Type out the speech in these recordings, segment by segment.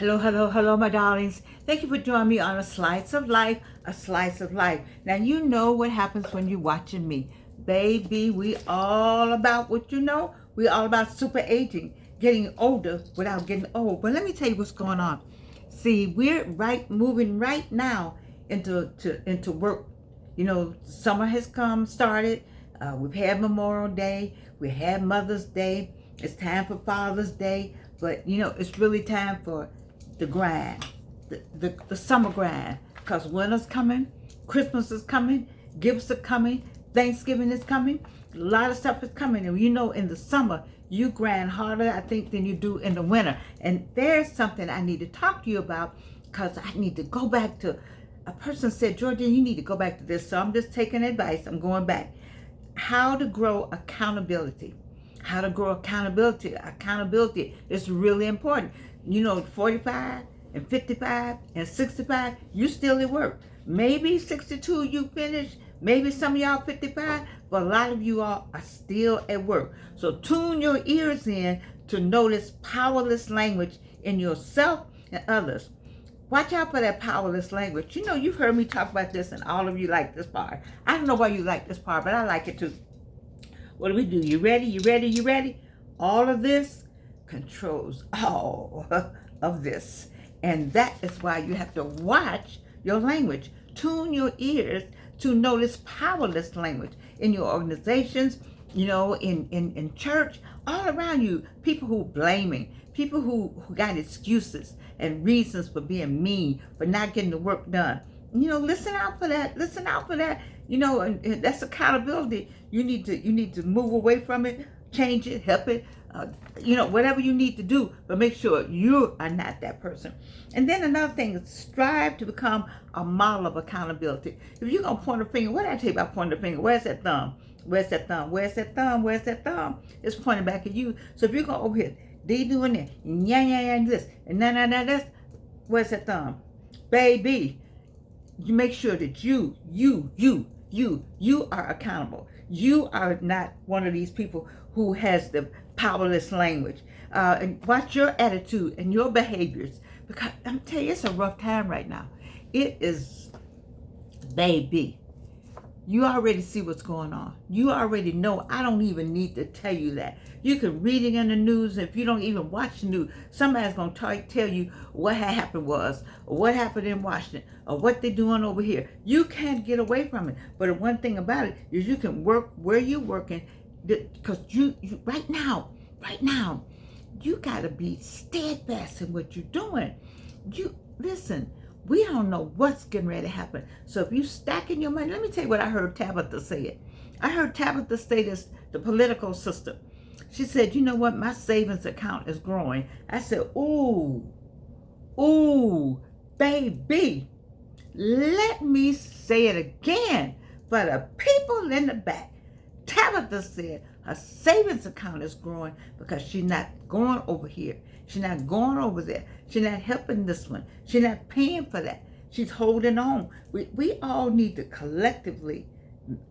Hello, hello, hello, my darlings. Thank you for joining me on A Slice of Life, A Slice of Life. Now, you know what happens when you're watching me. Baby, we all about what you know. We all about super aging, getting older without getting old. But let me tell you what's going on. See, we're moving right now into work. You know, summer has started. We've had Memorial Day. We had Mother's Day. It's time for Father's Day. But, you know, it's really time for the grind, the summer grind, because winter's coming, Christmas is coming, gifts are coming, Thanksgiving is coming, a lot of stuff is coming. And you know, in the summer, you grind harder, I think, than you do in the winter. And there's something I need to talk to you about, because I need to go back to, a person said, Georgia, you need to go back to this. So I'm just taking advice. I'm going back. How to grow accountability. How to grow accountability. Accountability is really important. You know, 45 and 55 and 65, you still at work. Maybe 62 you finish, maybe some of y'all 55, but a lot of you all are still at work. So tune your ears in to notice powerless language in yourself and others. Watch out for that powerless language. You know, you've heard me talk about this, and all of you like this part. I don't know why you like this part, but I like it too. What do we do? You ready? You ready? You ready? All of this controls all of this. And that is why you have to watch your language. Tune your ears to notice powerless language in your organizations, you know, in church, all around you. People who blaming, people who got excuses and reasons for being mean, for not getting the work done. You know, listen out for that. Listen out for that. You know, and that's accountability. You need to move away from it, change it, help it. You know, whatever you need to do, but make sure you are not that person. And then another thing is strive to become a model of accountability. If you're gonna point a finger, what did I tell you about pointing a finger? Where's that thumb? Where's that thumb? Where's that thumb? Where's that thumb? It's pointing back at you. So if you're going over here, they doing that, yeah, this, and nah, this, where's that thumb? Baby, you make sure that you are accountable. You are not one of these people who has the powerless language. And watch your attitude and your behaviors, because I'm telling you, it's a rough time right now. It is, baby. You already see what's going on. You already know. I don't even need to tell you that. You can read it in the news. If you don't even watch the news, somebody's going to tell you what happened was, or what happened in Washington, or what they're doing over here. You can't get away from it. But the one thing about it is you can work where you're working, because you right now, you got to be steadfast in what you're doing. You listen. We don't know what's getting ready to happen. So if you stacking your money, let me tell you what I heard Tabitha say. I heard Tabitha say this, the political sister. She said, you know what, my savings account is growing. I said, ooh, baby, let me say it again for the people in the back. Tabitha said her savings account is growing because she's not going over here. She's not going over there. She's not helping this one. She's not paying for that. She's holding on. We all need to collectively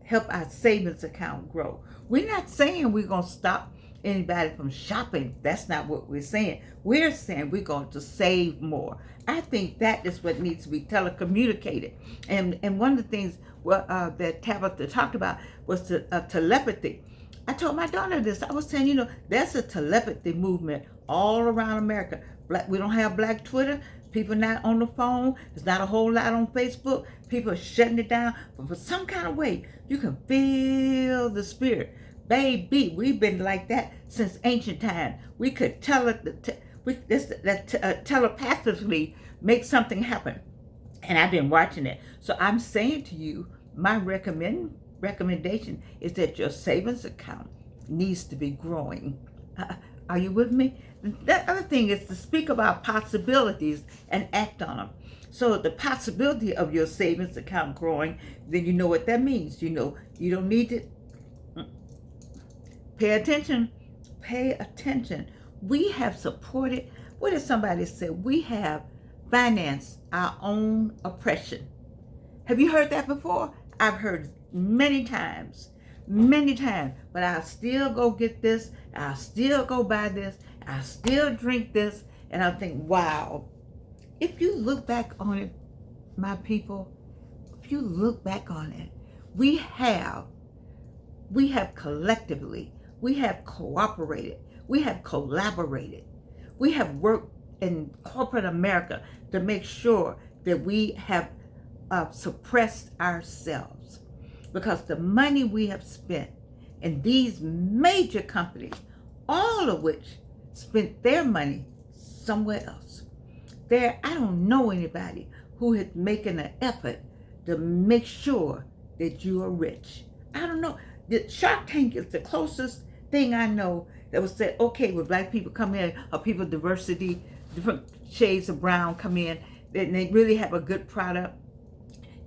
help our savings account grow. We're not saying we're going to stop anybody from shopping. That's not what we're saying. We're saying we're going to save more. I think that is what needs to be telecommunicated. And one of the things that Tabitha talked about was telepathy. I told my daughter this. I was saying, you know, there's a telepathy movement all around America. We don't have Black Twitter. People not on the phone. There's not a whole lot on Facebook. People are shutting it down. But for some kind of way, you can feel the spirit. Baby, we've been like that since ancient times. We could telepathically make something happen. And I've been watching it. So I'm saying to you, my recommendation is that your savings account needs to be growing. Are you with me? The other thing is to speak about possibilities and act on them. So the possibility of your savings account growing, then you know what that means. You know, you don't need to pay attention. Pay attention. We have supported, what did somebody say? We have financed our own oppression. Have you heard that before? I've heard many times, but I'll still go get this, I'll still go buy this, I'll still drink this, and I'll think, wow, if you look back on it, my people, if you look back on it, we have collectively, we have cooperated, we have collaborated, we have worked in corporate America to make sure that we have suppressed ourselves, because the money we have spent in these major companies, all of which spent their money somewhere else. I don't know anybody who is making an effort to make sure that you are rich. I don't know. The Shark Tank is the closest thing I know that was said, okay, when black people come in, or people diversity, different shades of brown come in, and they really have a good product,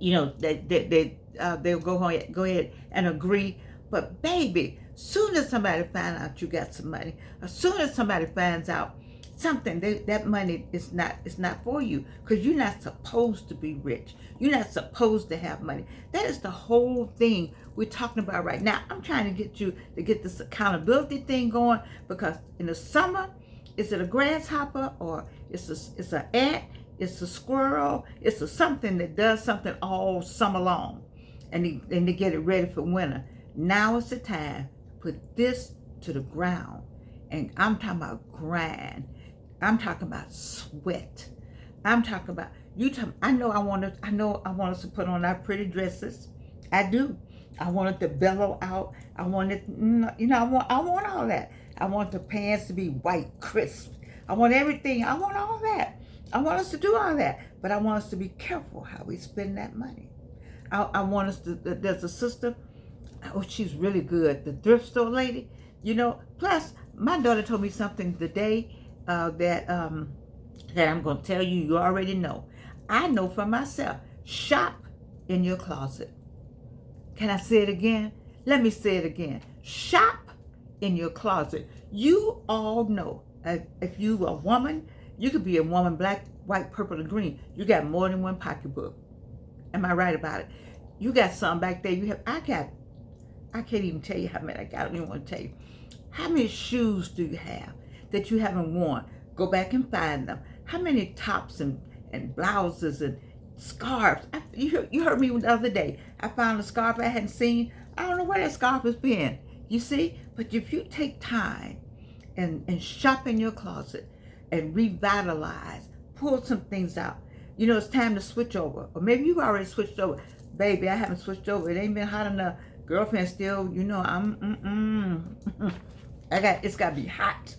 they'll go ahead and agree. But baby, soon as somebody finds out you got some money, as soon as somebody finds out something, that money is not for you, because you're not supposed to be rich. You're not supposed to have money. That is the whole thing we're talking about right now. I'm trying to get you to get this accountability thing going, because in the summer, is it a grasshopper, or it's an ant, it's a squirrel, it's a something that does something all summer long, and they get it ready for winter. Now is the time to put this to the ground. And I'm talking about grind. I'm talking about sweat. I'm talking about I know I want us to put on our pretty dresses. I do. I want it to bellow out. I want it, I want all that. I want the pants to be white, crisp. I want everything. I want all that. I want us to do all that. But I want us to be careful how we spend that money. I want us to, there's a sister, she's really good, the thrift store lady, plus my daughter told me something today that I'm going to tell you. You already know. I know for myself. Shop in your closet. Can I say it again? Let me say it again. Shop in your closet. You all know, if you a woman, you could be a woman, black, white, purple, or green. You got more than one pocketbook. Am I right about it? You got some back there. I can't even tell you how many I got. I don't even want to tell you. How many shoes do you have that you haven't worn? Go back and find them. How many tops and blouses and scarves? You heard me the other day. I found a scarf I hadn't seen. I don't know where that scarf has been. You see? But if you take time and shop in your closet and revitalize, pull some things out. It's time to switch over. Or maybe you've already switched over. Baby, I haven't switched over. It ain't been hot enough. Girlfriend still, it's got to be hot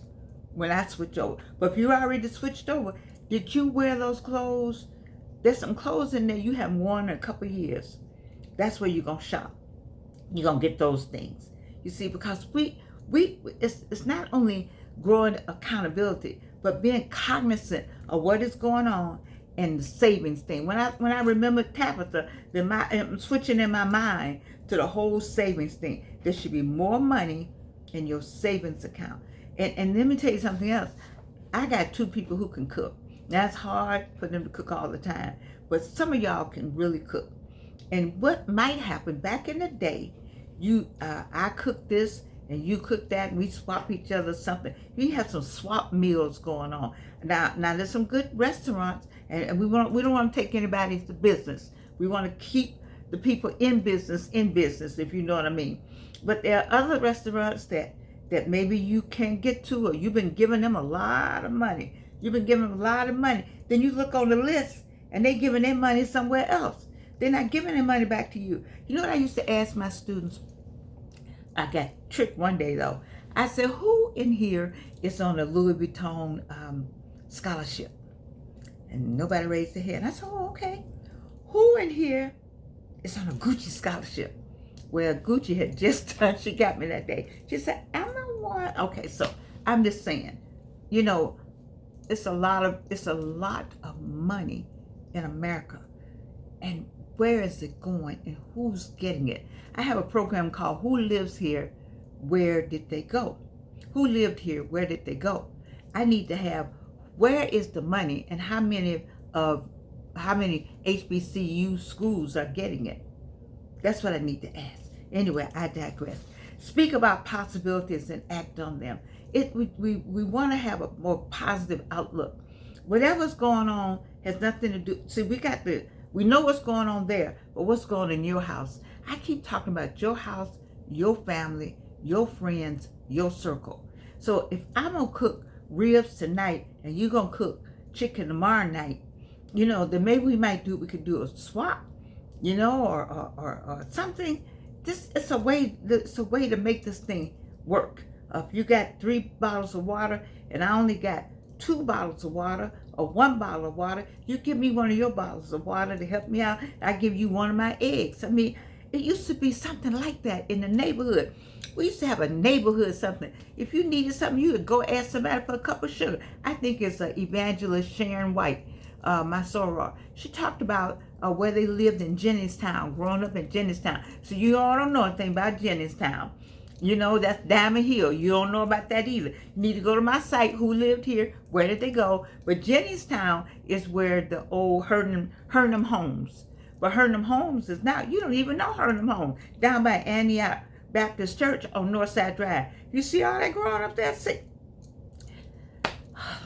when I switch over. But if you already switched over, did you wear those clothes? There's some clothes in there you haven't worn in a couple of years. That's where you're going to shop. You're going to get those things. You see, because it's not only growing accountability, but being cognizant of what is going on and the savings thing. When I remember Tabitha, I'm switching in my mind to the whole savings thing. There should be more money in your savings account. And let me tell you something else. I got 2 people who can cook. Now, it's hard for them to cook all the time, but some of y'all can really cook. And what might happen, back in the day, I cook this and you cook that, and we swap each other something. We have some swap meals going on. Now there's some good restaurants, and we don't want to take anybody's business. We want to keep the people in business, if you know what I mean. But there are other restaurants that maybe you can't get to, or you've been giving them a lot of money. Then you look on the list, and they're giving their money somewhere else. They're not giving their money back to you. You know what I used to ask my students? I got tricked one day, though. I said, who in here is on a Louis Vuitton scholarship? And nobody raised their hand. I said, oh, okay. Who in here is on a Gucci scholarship? Well, Gucci had just done, she got me that day. She said, I'm the one. Okay, so I'm just saying, it's a lot of money in America. And where is it going, and who's getting it? I have a program called Who Lives Here? Where Did They Go? Who lived here? Where did they go? I need to have, where is the money, and how many HBCU schools are getting it? That's what I need to ask. Anyway, I digress. Speak about possibilities and act on them. We want to have a more positive outlook. Whatever's going on has nothing to do. See, we know what's going on there, but what's going on in your house? I keep talking about your house, your family, your friends, your circle. So if I'm going to cook ribs tonight and you're going to cook chicken tomorrow night, then maybe we could do a swap, or something. It's a way to make this thing work. If you got 3 bottles of water and I only got 2 bottles of water or 1 bottle of water, you give me one of your bottles of water to help me out. I give you one of my eggs. I mean, it used to be something like that in the neighborhood. We used to have a neighborhood something. If you needed something, you would go ask somebody for a cup of sugar. I think it's Evangelist Sharon White, my soror. She talked about where they lived in Jenningstown, growing up in Jenningstown. So you all don't know anything about Jenningstown. That's Diamond Hill. You don't know about that either. You need to go to my site, who lived here, where did they go. But Jenningstown is where the old Hernham Homes. But Hernham Homes is now, you don't even know Hernham Homes, down by Antioch Baptist Church on Northside Drive. You see all that growing up there? See?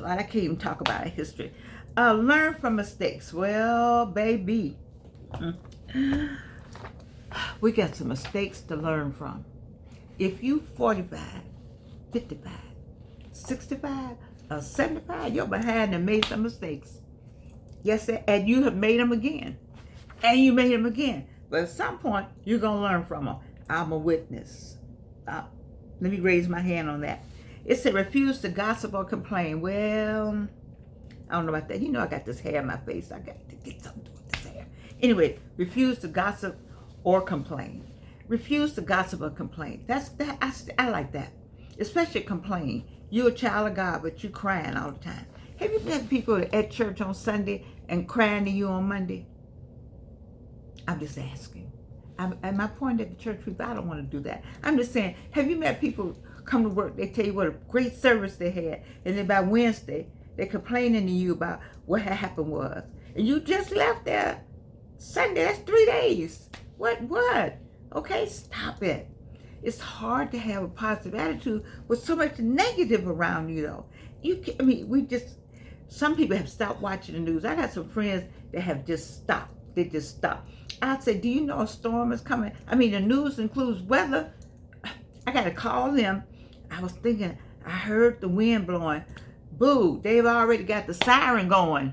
I can't even talk about history. Learn from mistakes. Well, baby, we got some mistakes to learn from. If you 45, 55, 65, or 75, you're behind and made some mistakes. Yes, sir. And you have made them again. And you made them again. But at some point, you're going to learn from them. I'm a witness. Let me raise my hand on that. It said refuse to gossip or complain. Well, I don't know about that. I got this hair in my face. I got to get something to do with this hair. Anyway, refuse to gossip or complain. Refuse to gossip or complain. I like that. Especially complain. You're a child of God, but you're crying all the time. Have you met people at church on Sunday and crying to you on Monday? I'm just asking. And my point at the church people, I don't want to do that. I'm just saying, have you met people come to work, they tell you what a great service they had, and then by Wednesday, they're complaining to you about what happened was. And you just left there Sunday, that's 3 days. What? Okay, stop it. It's hard to have a positive attitude with so much negative around you, though. Some people have stopped watching the news. I got some friends that have just stopped. They just stopped. I'd say, do you know a storm is coming? The news includes weather. I got to call them. I was thinking, I heard the wind blowing. Boo, they've already got the siren going.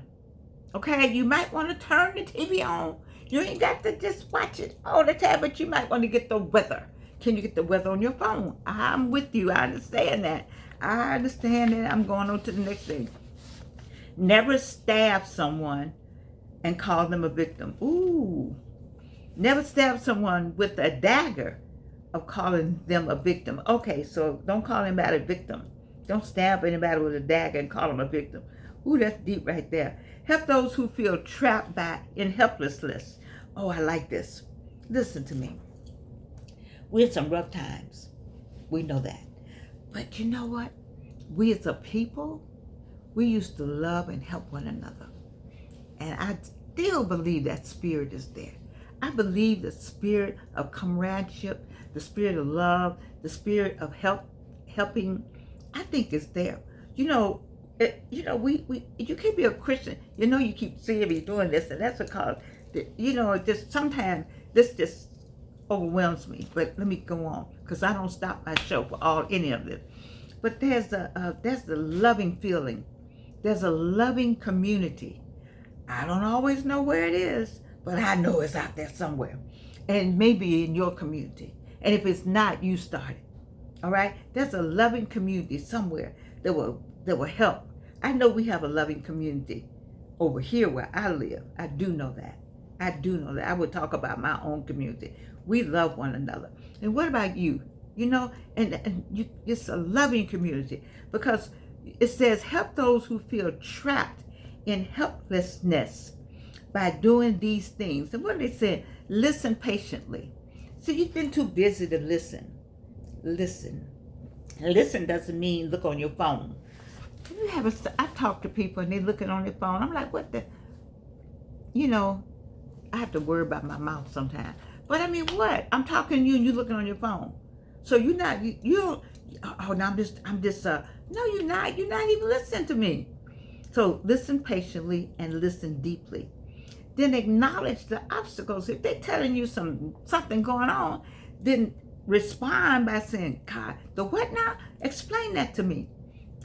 Okay, you might want to turn the TV on. You ain't got to just watch it all the time, but you might want to get the weather. Can you get the weather on your phone? I'm with you. I understand that. I'm going on to the next thing. Never stab someone and call them a victim. Ooh. Never stab someone with a dagger of calling them a victim. Okay, so don't call anybody a victim. Don't stab anybody with a dagger and call them a victim. Ooh, that's deep right there. Help those who feel trapped in helplessness. Oh, I like this. Listen to me. We had some rough times. We know that. But you know what? We as a people, we used to love and help one another. And I still believe that spirit is there. I believe the spirit of comradeship, the spirit of love, the spirit of helping, I think is there. You can't be a Christian. You keep seeing me doing this, and that's because, just sometimes this just overwhelms me. But let me go on, because I don't stop my show for any of this. But there's the loving feeling. There's a loving community. I don't always know where it is, but I know it's out there somewhere. And maybe in your community. And if it's not, you start it. All right? There's a loving community somewhere that will help. I know we have a loving community over here where I live. I do know that. I would talk about my own community. We love one another. And what about you? It's a loving community, because it says help those who feel trapped in helplessness by doing these things. And what they said, listen patiently. See, you've been too busy to listen. Listen doesn't mean look on your phone. I talk to people and they're looking on their phone. I'm like, what the? I have to worry about my mouth sometimes. But what? I'm talking to you and you're looking on your phone. So you're not, no, you're not even listening to me. So listen patiently and listen deeply. Then acknowledge the obstacles. If they're telling you something going on, then respond by saying, God, the what now? Explain that to me.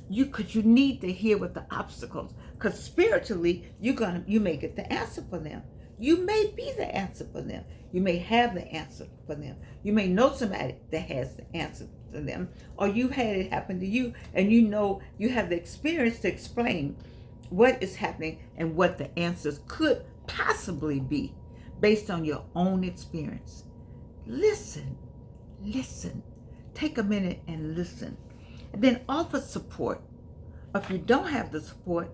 Because you need to hear what the obstacles, because spiritually you may get the answer for them. You may be the answer for them. You may have the answer for them. You may know somebody that has the answer to them, or you've had it happen to you, and you know you have the experience to explain what is happening and what the answers could possibly be based on your own experience. Listen, listen. Take a minute and listen. And then offer support. If you don't have the support,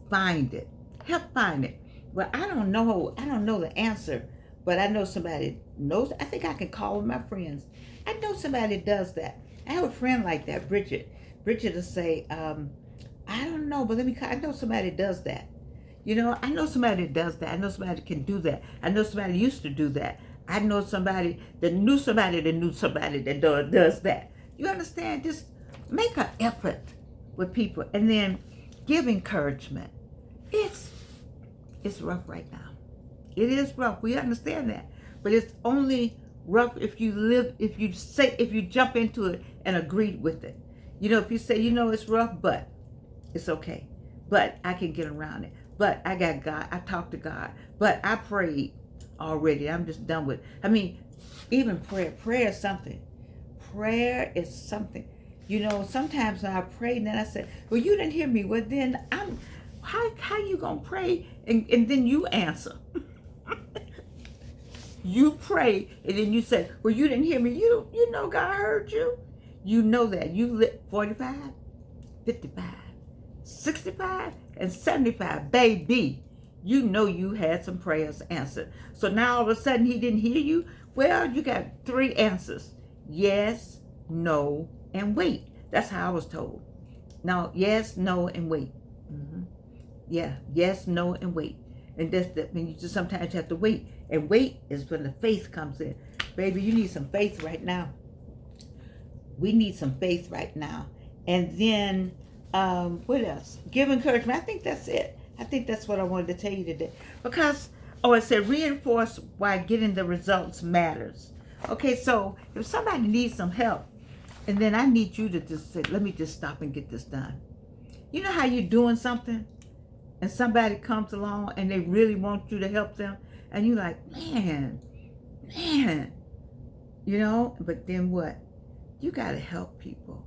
find it. Help find it. Well, I don't know the answer, but I know somebody knows. I think I can call with my friends. I know somebody that does that. I have a friend like that, Bridget. Bridget will say, I don't know, but let me call. I know somebody that does that. You know, I know somebody that does that. I know somebody that can do that. I know somebody that used to do that. I know somebody that knew somebody that knew somebody that does that. You understand? Just make an effort with people, and then give encouragement. It's rough right now. It is rough. We understand that, but it's only rough if you jump into it and agree with it. You know, if you say, it's rough, but it's okay. But I can get around it. But I got God. I talked to God. But I prayed already. I'm just done with it. I mean, even prayer is something. Prayer is something. You know, sometimes I pray and then I say, well, you didn't hear me. Well, then how you going to pray and then you answer? You pray and then you say, well, you didn't hear me. You know God heard you. You know that. You lit 45, 55, 65, and 75. Baby, you know you had some prayers answered. So now all of a sudden he didn't hear you? Well, you got 3 answers. Yes, no, and wait. That's how I was told. Now, yes, no, and wait. Mm-hmm. Yeah, yes, no, and wait. And that's that. When you just sometimes have to wait. And wait is when the faith comes in. Baby, you need some faith right now. We need some faith right now. And then, what else? Give encouragement. I think that's it. I think that's what I wanted to tell you today. Because, it said reinforce why getting the results matters. Okay, so if somebody needs some help, and then I need you to just say, let me just stop and get this done. You know how you're doing something, and somebody comes along and they really want you to help them, and you're like, man, but then what? You got to help people.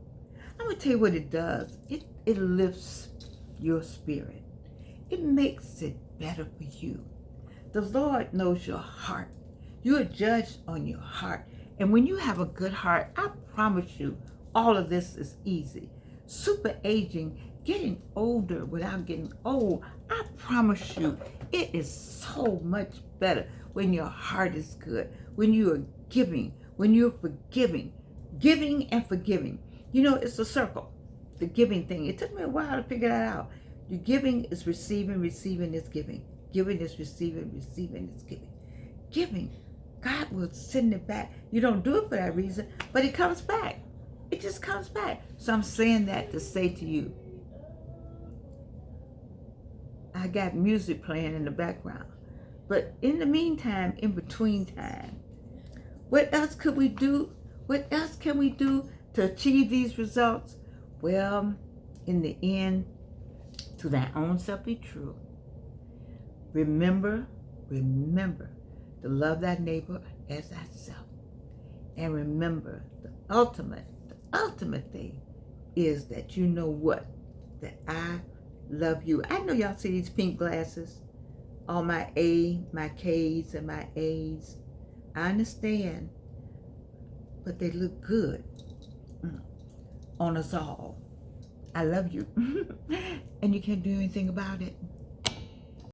I'm going to tell you what it does. It lifts your spirit. It makes it better for you. The Lord knows your heart. You are judged on your heart. And when you have a good heart, I promise you, all of this is easy. Super aging, getting older without getting old, I promise you, it is so much better when your heart is good, when you are giving, when you're forgiving, giving and forgiving. You know, it's a circle, the giving thing. It took me a while to figure that out. Your giving is receiving, receiving is giving. Giving is receiving, receiving is giving. Giving, God will send it back. You don't do it for that reason, but it comes back. It just comes back. So I'm saying that to say to you, I got music playing in the background. But in the meantime, in between time, what else could we do? What else can we do to achieve these results? Well, in the end, to thy own self be true. Remember to love thy neighbor as thyself. And remember, the ultimate thing is that you know what? That I love you. I know y'all see these pink glasses. All my my K's and my A's. I understand. But they look good on us all. I love you. And you can't do anything about it.